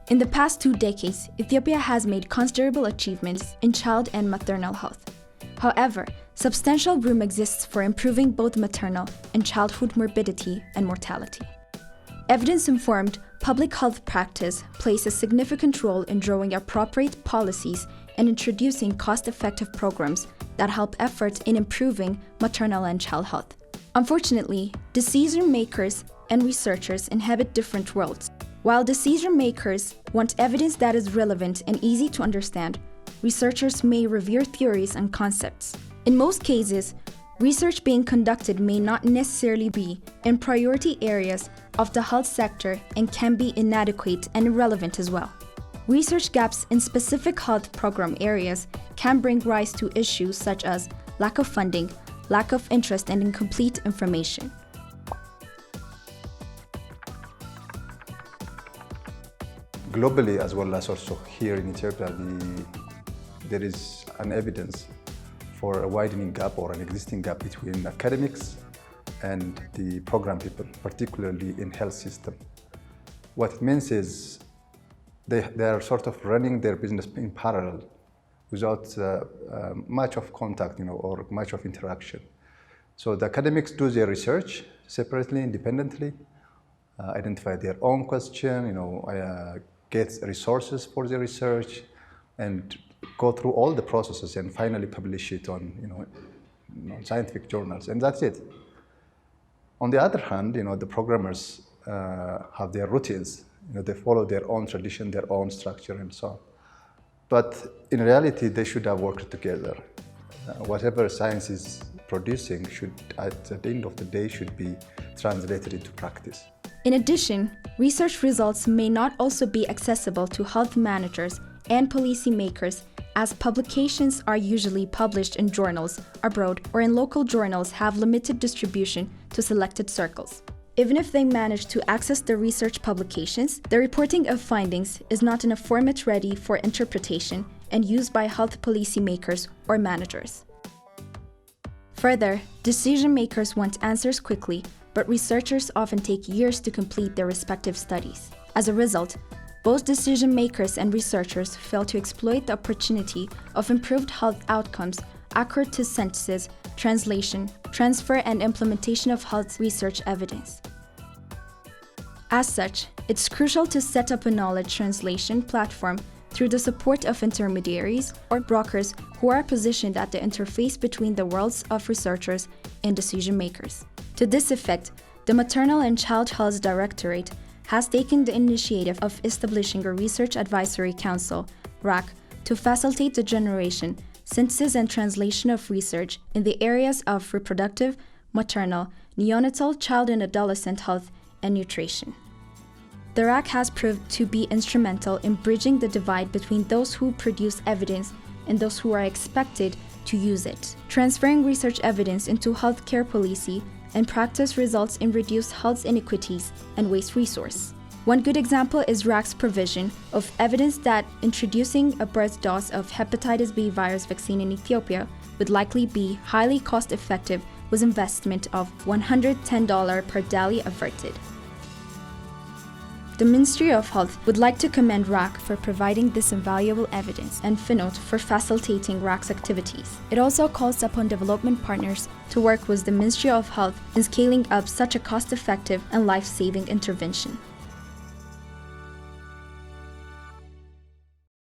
In the past 2 decades, Ethiopia has made considerable achievements in child and maternal health. However, substantial room exists for improving both maternal and childhood morbidity and mortality. Evidence-informed public health practice plays a significant role in drawing appropriate policies and introducing cost-effective programs that help efforts in improving maternal and child health. Unfortunately, decision makers and researchers inhabit different worlds. While decision makers want evidence that is relevant and easy to understand, researchers may revere theories and concepts. In most cases, research being conducted may not necessarily be in priority areas of the health sector and can be inadequate and irrelevant as well. Research gaps in specific health program areas can bring rise to issues such as lack of funding, lack of interest, and incomplete information. Globally, as well as also here in Ethiopia, there is an evidence for a widening gap or an existing gap between academics and the program people, particularly in health system. What it means is they are sort of running their business in parallel without much of contact, or much of interaction. So the academics do their research separately, independently, identify their own question, get resources for the research, and go through all the processes and finally publish it on, scientific journals, and that's it. On the other hand, the programmers have their routines. They follow their own tradition, their own structure, and so on. But in reality, they should have worked together. Whatever science is producing should, at the end of the day, should be translated into practice. In addition, research results may not also be accessible to health managers and policymakers, as publications are usually published in journals abroad or in local journals have limited distribution to selected circles. Even if they manage to access the research publications, the reporting of findings is not in a format ready for interpretation and used by health policymakers or managers. Further, decision makers want answers quickly, but researchers often take years to complete their respective studies. As a result, both decision makers and researchers fail to exploit the opportunity of improved health outcomes, accurate to synthesis, translation, transfer, and implementation of health research evidence. As such, it's crucial to set up a knowledge translation platform through the support of intermediaries or brokers who are positioned at the interface between the worlds of researchers and decision makers. To this effect, the Maternal and Child Health Directorate has taken the initiative of establishing a Research Advisory Council, RAC, to facilitate the generation, synthesis, and translation of research in the areas of reproductive, maternal, neonatal, child and adolescent health, and nutrition. The RAC has proved to be instrumental in bridging the divide between those who produce evidence and those who are expected to use it. Transferring research evidence into healthcare policy and practice results in reduced health inequities and waste resource. One good example is RAC's provision of evidence that introducing a birth dose of hepatitis B virus vaccine in Ethiopia would likely be highly cost-effective with investment of $110 per daily averted. The Ministry of Health would like to commend RAC for providing this invaluable evidence and FINOT for facilitating RAC's activities. It also calls upon development partners to work with the Ministry of Health in scaling up such a cost-effective and life-saving intervention.